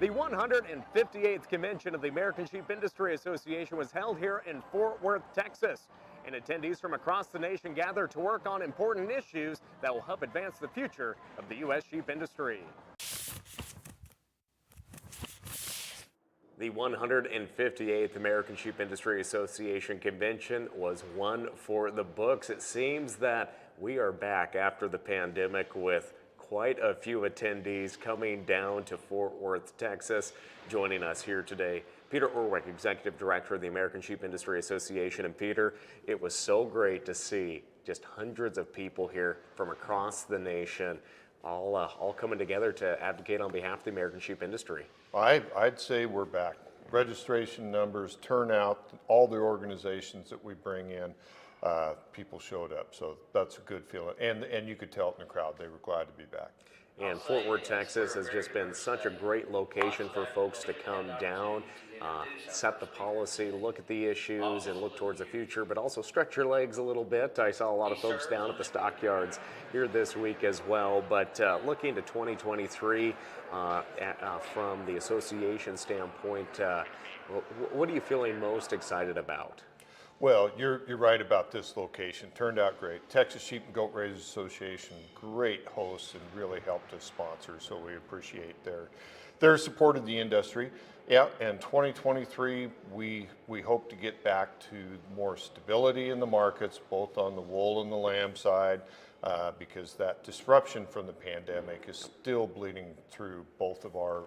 The 158th convention of the American Sheep Industry Association was held here in Fort Worth, Texas. And attendees from across the nation gathered to work on important issues that will help advance the future of the U.S. sheep industry. The 158th American Sheep Industry Association convention was one for the books. It seems that we are back after the pandemic with quite a few attendees coming down to Fort Worth, Texas. Joining us here today, Peter Orwick, Executive Director of the American Sheep Industry Association. And Peter, it was so great to see just hundreds of people here from across the nation all coming together to advocate on behalf of the American sheep industry. I'd say we're back. Registration numbers, turnout, all the organizations that we bring in, people showed up. So that's a good feeling. And you could tell it in the crowd, they were glad to be back. And Fort Worth, Texas has just been such a great location for folks to come down, set the policy, look at the issues, and look towards the future, but also stretch your legs a little bit. I saw a lot of folks down at the stockyards here this week as well. But looking to 2023 from the association standpoint, what are you feeling most excited about? Well, you're right about this location. Turned out great. Texas Sheep and Goat Raisers Association, great hosts and really helped us sponsor, so we appreciate their support of the industry. Yeah, and 2023, we hope to get back to more stability in the markets, both on the wool and the lamb side, because that disruption from the pandemic is still bleeding through both of our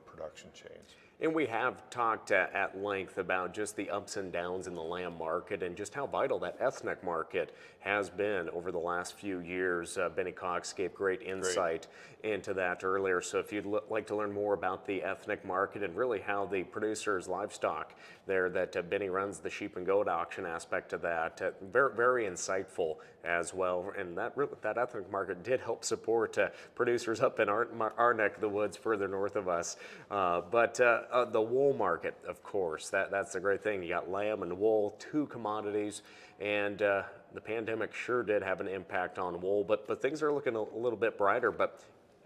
production chains. And we have talked at length about just the ups and downs in the lamb market and just how vital that ethnic market has been over the last few years. Benny Cox gave great insight into that earlier. So if you'd like to learn more about the ethnic market and really how the producers' livestock there that Benny runs the sheep and goat auction aspect of that, very, very insightful as well. And that ethnic market did help support producers up in our neck of the woods further north of us. But the wool market, of course, that's the great thing. You got lamb and wool, two commodities, and the pandemic sure did have an impact on wool, but things are looking a little bit brighter. But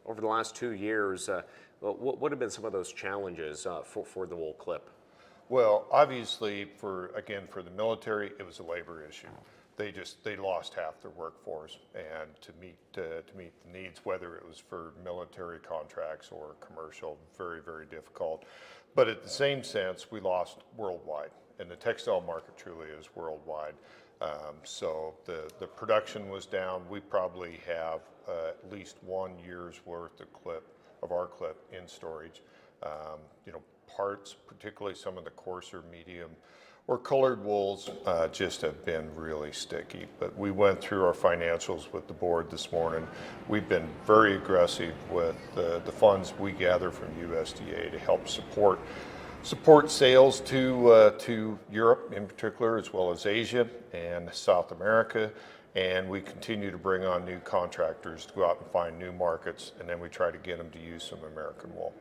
over the last 2 years, what have been some of those challenges for the wool clip? Well, obviously, for the military, it was a labor issue. They lost half their workforce, and to meet the needs, whether it was for military contracts or commercial, very, very difficult. But at the same sense, we lost worldwide, and the textile market truly is worldwide. So the production was down. We probably have at least 1 year's worth of our clip in storage. Parts, particularly some of the coarser, medium, or colored wools, just have been really sticky. But we went through our financials with the board this morning. We've been very aggressive with the funds we gather from USDA to help support sales to Europe in particular, as well as Asia and South America. And we continue to bring on new contractors to go out and find new markets, and then we try to get them to use some American wool.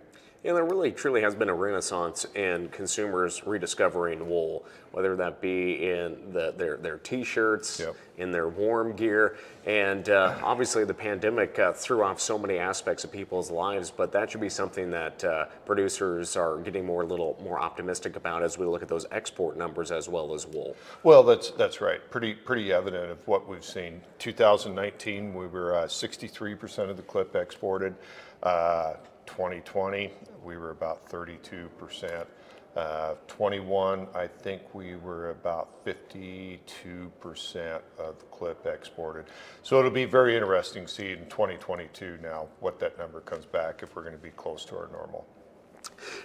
And there really truly has been a renaissance in consumers rediscovering wool, whether that be in their t-shirts, Yep, in their warm gear. And obviously the pandemic threw off so many aspects of people's lives, but that should be something that producers are getting a little more optimistic about as we look at those export numbers as well as wool. well, that's right. Pretty evident of what we've seen. 2019, we were 63% of the clip exported. 2020, we were about 32%. 21, I think we were about 52% of the clip exported. So it'll be very interesting to see in 2022 now what that number comes back, if we're going to be close to our normal.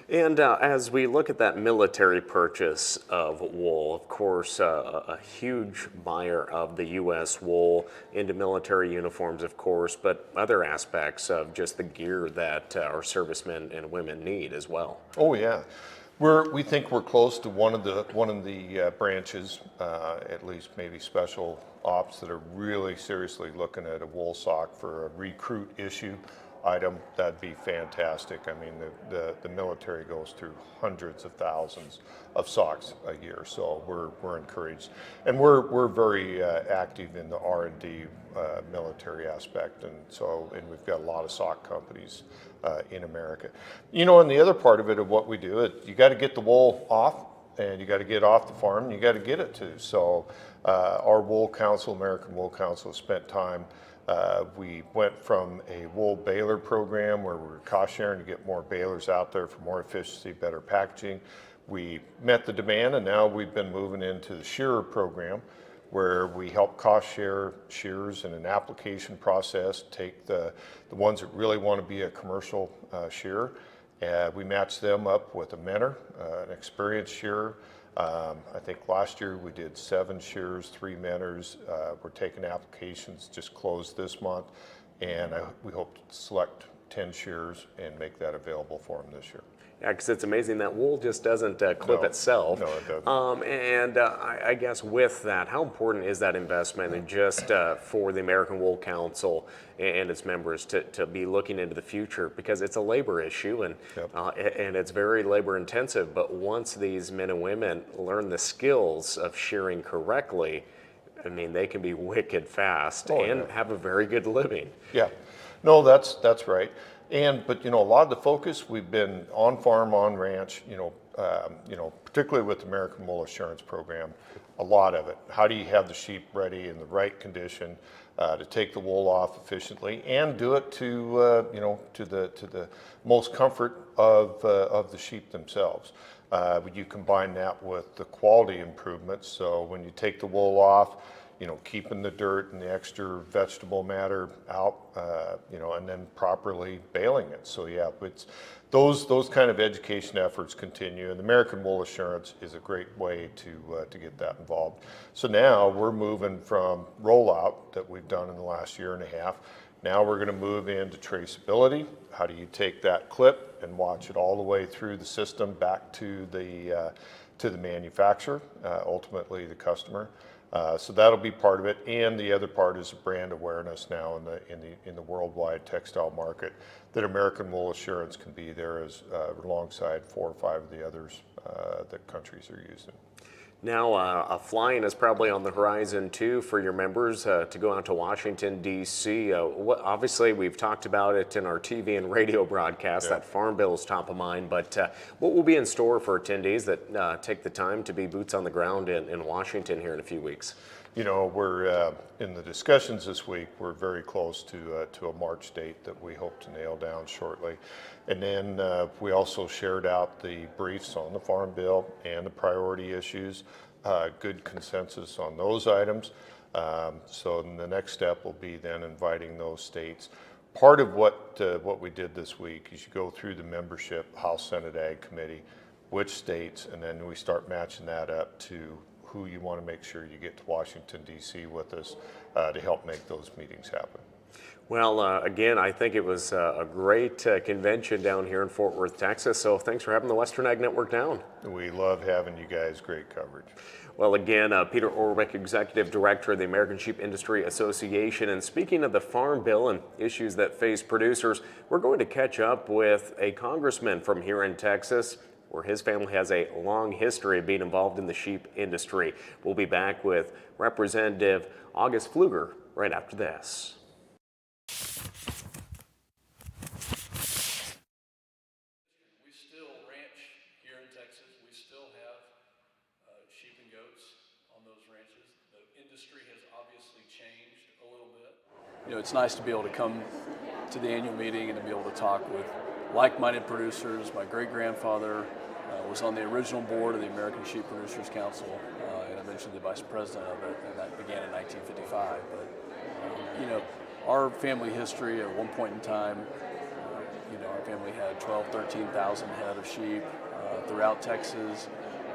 And as we look at that military purchase of wool, of course, a huge buyer of the U.S. wool into military uniforms, of course, but other aspects of just the gear that our servicemen and women need as well. Oh yeah, we think we're close to one of the branches, at least maybe special ops, that are really seriously looking at a wool sock for a recruit issue. item, that'd be fantastic. I mean, the military goes through hundreds of thousands of socks a year, so we're encouraged, and we're very active in the R&D military aspect, and we've got a lot of sock companies in America. You know, and the other part of it of what we do, you got to get the wool off, and you got to get off the farm, and you got to get it to. So our Wool Council, American Wool Council, spent time. We went from a wool baler program where we were cost sharing to get more balers out there for more efficiency, better packaging. We met the demand, and now we've been moving into the shearer program, where we help cost share shearers in an application process, take the ones that really want to be a commercial shearer. We match them up with a mentor, an experienced shearer. I think last year we did 7 shearers, 3 mentors. We're taking applications, just closed this month, and we hope to select 10 shearers and make that available for them this year. Yeah, because it's amazing that wool just doesn't clip itself. No, it doesn't. I guess with that, how important is that investment, and just for the American Wool Council and its members to be looking into the future, because it's a labor issue, and and it's very labor intensive. But once these men and women learn the skills of shearing correctly, I mean, they can be wicked fast have a very good living. Yeah, no, that's right. But you know, a lot of the focus, we've been on farm, on ranch. Particularly with the American Wool Assurance Program, a lot of it. How do you have the sheep ready in the right condition to take the wool off efficiently and do it to the most comfort of the sheep themselves? You combine that with the quality improvements. So when you take the wool off, keeping the dirt and the extra vegetable matter out, and then properly baling it. So yeah, it's those kind of education efforts continue, and the American Wool Assurance is a great way to get that involved. So now we're moving from rollout that we've done in the last year and a half. Now we're going to move into traceability. How do you take that clip and watch it all the way through the system back to the manufacturer, ultimately the customer? So that'll be part of it, and the other part is brand awareness now in the worldwide textile market, that American Wool Assurance can be there as alongside 4 or 5 of the others that countries are using. Now, flying is probably on the horizon too for your members to go out to Washington, D.C. Obviously, we've talked about it in our TV and radio broadcast. That Farm Bill is top of mind, but what will be in store for attendees that take the time to be boots on the ground in Washington here in a few weeks? We're in the discussions this week. We're very close to a March date that we hope to nail down shortly. And then we also shared out the briefs on the Farm Bill and the priority issues. Good consensus on those items. So the next step will be then inviting those states. Part of what we did this week is you go through the membership House Senate Ag Committee, which states, and then we start matching that up to who you want to make sure you get to Washington, D.C. with us to help make those meetings happen. Well, again, I think it was a great convention down here in Fort Worth, Texas. So thanks for having the Western Ag Network down. We love having you guys. Great coverage. Well, again, Peter Orwick, Executive Director of the American Sheep Industry Association. And speaking of the Farm Bill and issues that face producers, we're going to catch up with a congressman from here in Texas, where his family has a long history of being involved in the sheep industry. We'll be back with Representative August Pfluger right after this. We still ranch here in Texas. We still have sheep and goats on those ranches. The industry has obviously changed a little bit. It's nice to be able to come to the annual meeting and to be able to talk with like-minded producers. My great-grandfather was on the original board of the American Sheep Producers Council and eventually the vice president of it, and that began in 1955. But, our family history at one point in time, our family had 13,000 head of sheep throughout Texas,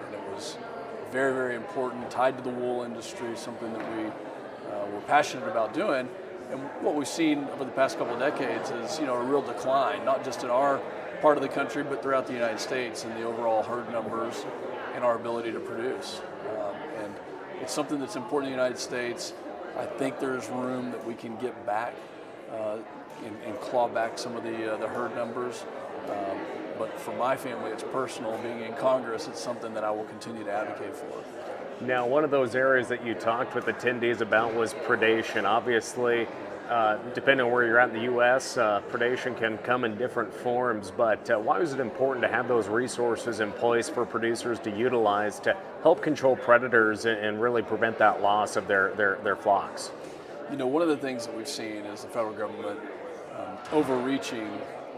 and it was very, very important, tied to the wool industry, something that we were passionate about doing. And what we've seen over the past couple of decades is, a real decline, not just in our part of the country, but throughout the United States, and the overall herd numbers and our ability to produce. And it's something that's important in the United States. I think there's room that we can get back and claw back some of the herd numbers. But for my family, it's personal. Being in Congress, it's something that I will continue to advocate for. Now, one of those areas that you talked with attendees about was predation. Obviously, depending on where you're at in the U.S., predation can come in different forms, but why was it important to have those resources in place for producers to utilize to help control predators and really prevent that loss of their flocks? You know, one of the things that we've seen is the federal government overreaching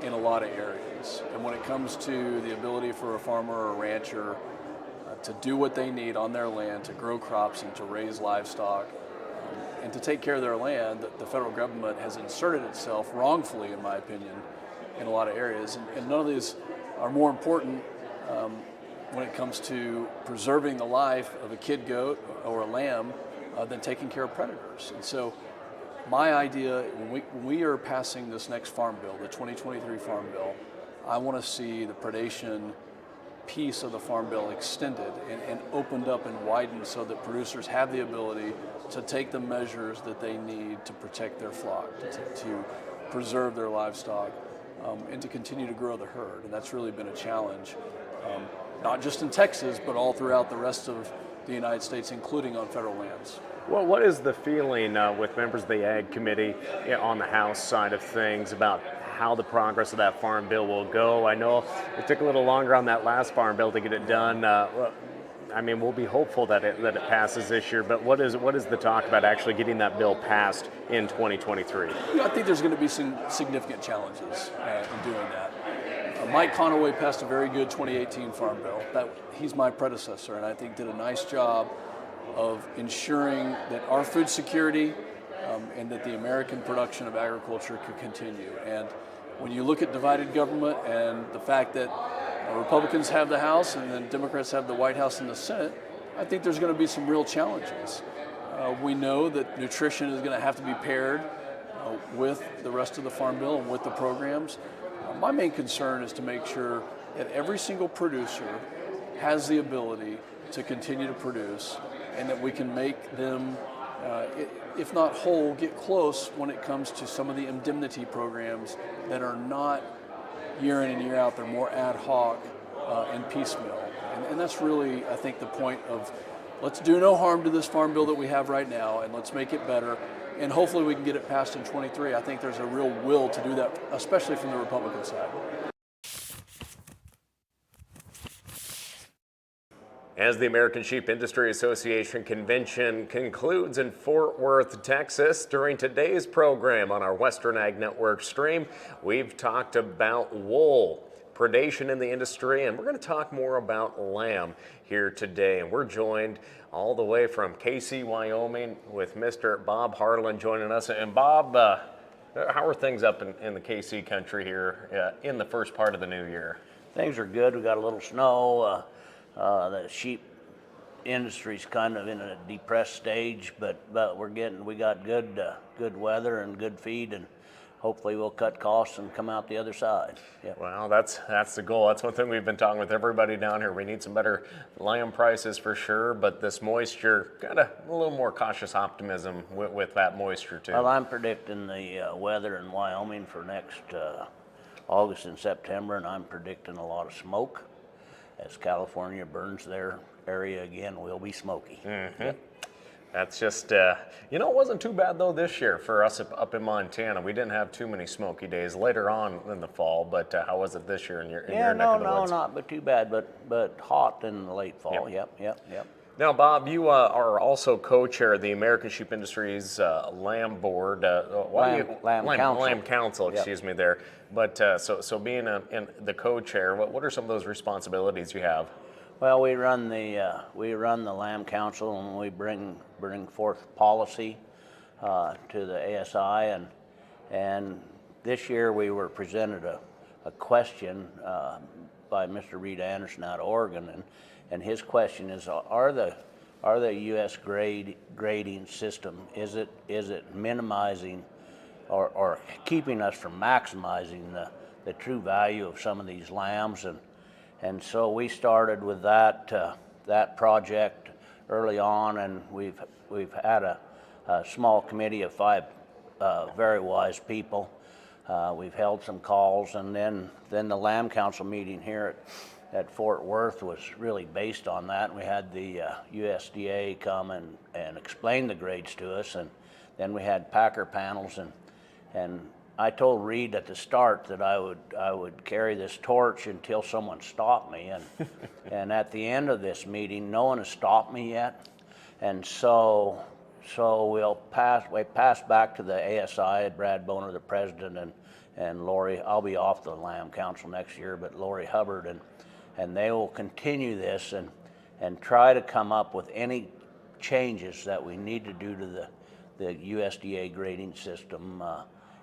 in a lot of areas. And when it comes to the ability for a farmer or a rancher to do what they need on their land, to grow crops and to raise livestock, and to take care of their land, the federal government has inserted itself wrongfully, in my opinion, in a lot of areas. And none of these are more important when it comes to preserving the life of a kid goat or a lamb than taking care of predators. And so my idea, when we are passing this next farm bill, the 2023 farm bill, I want to see the predation piece of the farm bill extended and opened up and widened so that producers have the ability to take the measures that they need to protect their flock, to preserve their livestock, and to continue to grow the herd. And that's really been a challenge, not just in Texas, but all throughout the rest of the United States, including on federal lands. Well, what is the feeling with members of the Ag Committee on the House side of things about how the progress of that farm bill will go? I know it took a little longer on that last farm bill to get it done. I mean, we'll be hopeful that it passes this year, but what is the talk about actually getting that bill passed in 2023? I think there's going to be some significant challenges in doing that. Mike Conaway passed a very good 2018 farm bill. He's my predecessor, and I think did a nice job of ensuring that our food security and that the American production of agriculture could continue. And when you look at divided government and the fact that Republicans have the House and then Democrats have the White House and the Senate, I think there's going to be some real challenges. We know that nutrition is going to have to be paired with the rest of the farm bill and with the programs. My main concern is to make sure that every single producer has the ability to continue to produce, and that we can make them, if not whole, get close when it comes to some of the indemnity programs that are not year in and year out. They're more ad hoc and piecemeal. And that's really, I think, the point of let's do no harm to this farm bill that we have right now, and let's make it better. And hopefully we can get it passed in 23. I think there's a real will to do that, especially from the Republican side. As the American Sheep Industry Association convention concludes in Fort Worth, Texas, during today's program on our Western Ag Network stream, we've talked about wool, predation in the industry, and we're going to talk more about lamb here today. And we're joined all the way from Kaycee, Wyoming, with Mr. Bob Harlan joining us. And Bob, how are things up in the Kaycee country here in the first part of the new year? Things are good. We got a little snow. The sheep industry's kind of in a depressed stage, but we got good weather and good feed, and hopefully we'll cut costs and come out the other side. Yep. Well, that's the goal. That's one thing we've been talking with everybody down here. We need some better lamb prices for sure, but this moisture, kind of a little more cautious optimism with that moisture too. Well, I'm predicting the weather in Wyoming for next August and September, and I'm predicting a lot of smoke. As California burns their area again, we'll be smoky. Mm-hmm. Yep. That's just, it wasn't too bad though this year for us up in Montana. We didn't have too many smoky days later on in the fall, but how was it this year in your neck of the woods? No, not too bad, but hot in the late fall. Yep. Now, Bob, you are also co-chair of the American Sheep Industry's Lamb Board. Lamb Council, excuse me there. But so being in the co-chair, what are some of those responsibilities you have? Well, we run the Lamb Council, and we bring forth policy to the ASI, and this year we were presented a question by Mr. Reed Anderson out of Oregon, and his question is: Are the U.S. grading system is it minimizing or keeping us from maximizing the true value of some of these lambs? And so we started with that project early on, and we've had a small committee of 5 very wise people We've held some calls, and then the Lamb Council meeting here at Fort Worth was really based on that. We had the USDA come and explain the grades to us, and then we had Packer panels, and I told Reed at the start that I would carry this torch until someone stopped me, and at the end of this meeting, no one has stopped me yet, and so we pass back to the ASI, Brad Boner, the president, and Lori. I'll be off the Lamb Council next year, but Lori Hubbard, and they will continue this and try to come up with any changes that we need to do to the USDA grading system,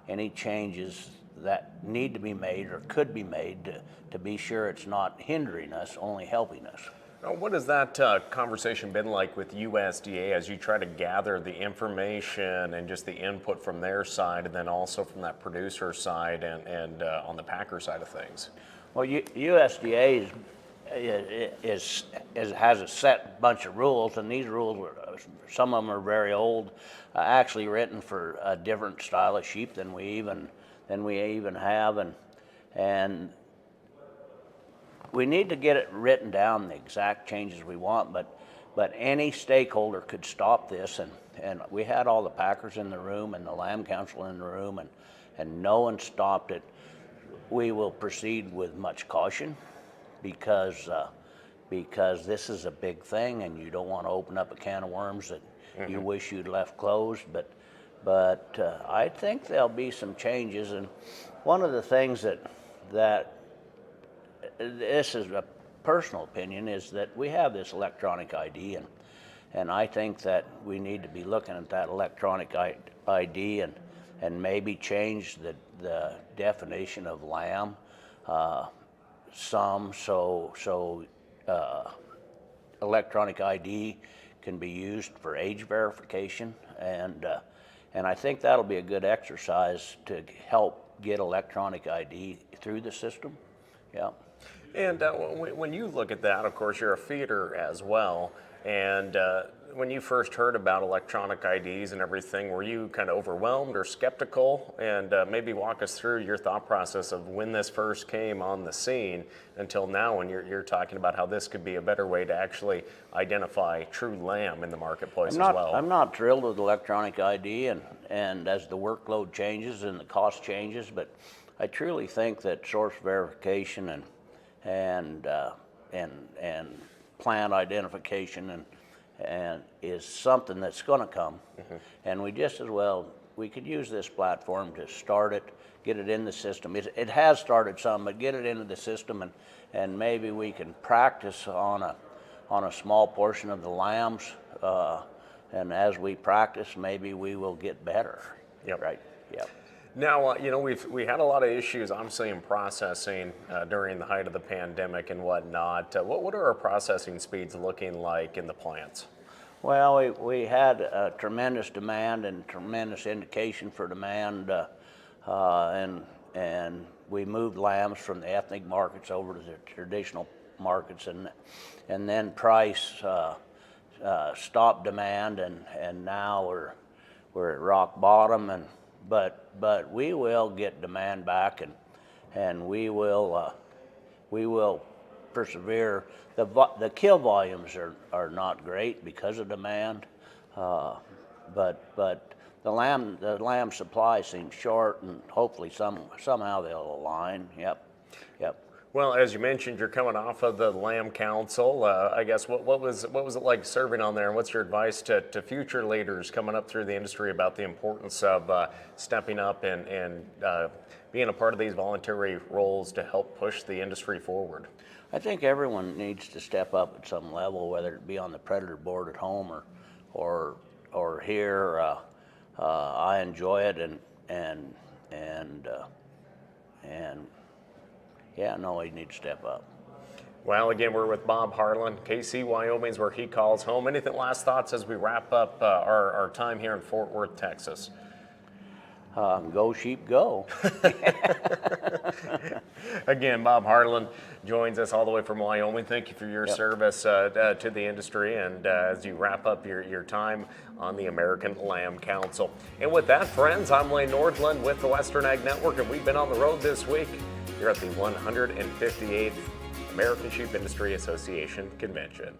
any changes that need to be made or could be made to be sure it's not hindering us, only helping us. What has that conversation been like with USDA as you try to gather the information and just the input from their side, and then also from that producer side and on the packer side of things? Well, USDA has a set bunch of rules, and these rules, some of them are very old, actually written for a different style of sheep than we even have, and we need to get it written down, the exact changes we want, but any stakeholder could stop this, and we had all the packers in the room and the Lamb Council in the room, and no one stopped it. We will proceed with much caution because this is a big thing, and you don't want to open up a can of worms that you wish you'd left closed, but I think there'll be some changes, and one of the things that this is a personal opinion, is that we have this electronic ID, and I think that we need to be looking at that electronic ID and maybe change the definition of lamb some so electronic ID can be used for age verification, and I think that'll be a good exercise to help get electronic ID through the system. Yeah. And when you look at that, of course, you're a feeder as well. And when you first heard about electronic IDs and everything, were you kind of overwhelmed or skeptical? And maybe walk us through your thought process of when this first came on the scene until now, when you're talking about how this could be a better way to actually identify true lamb in the marketplace as well. I'm not thrilled with electronic ID, and as the workload changes and the cost changes, but I truly think that source verification and plant identification and is something that's going to come, and we just as well, we could use this platform to start it, get it in the system. It has started some, but get it into the system, and maybe we can practice on a small portion of the lambs, and as we practice, maybe we will get better. Yep. Right. Yep. Now, we had a lot of issues, obviously, in processing during the height of the pandemic and whatnot. What are our processing speeds looking like in the plants? Well, we had a tremendous demand and tremendous indication for demand, and we moved lambs from the ethnic markets over to the traditional markets, and then price stopped demand, and now we're at rock bottom, but we will get demand back, and we will persevere. The kill volumes are not great because of demand, but the lamb supply seems short, and hopefully somehow they'll align. Yep. Well, as you mentioned, you're coming off of the Lamb Council. I guess what was it like serving on there, and what's your advice to future leaders coming up through the industry about the importance of stepping up and being a part of these voluntary roles to help push the industry forward? I think everyone needs to step up at some level, whether it be on the predator board at home or here. I enjoy it, and yeah, no, he needs to step up. Well, again, we're with Bob Harlan, Kaycee, Wyoming's where he calls home. Anything last thoughts as we wrap up our time here in Fort Worth, Texas? Go sheep, go. Again, Bob Harlan joins us all the way from Wyoming. Thank you for your service to the industry, and as you wrap up your time on the American Lamb Council. And with that, friends, I'm Lane Nordlund with the Western Ag Network, and we've been on the road this week here at the 158th American Sheep Industry Association Convention.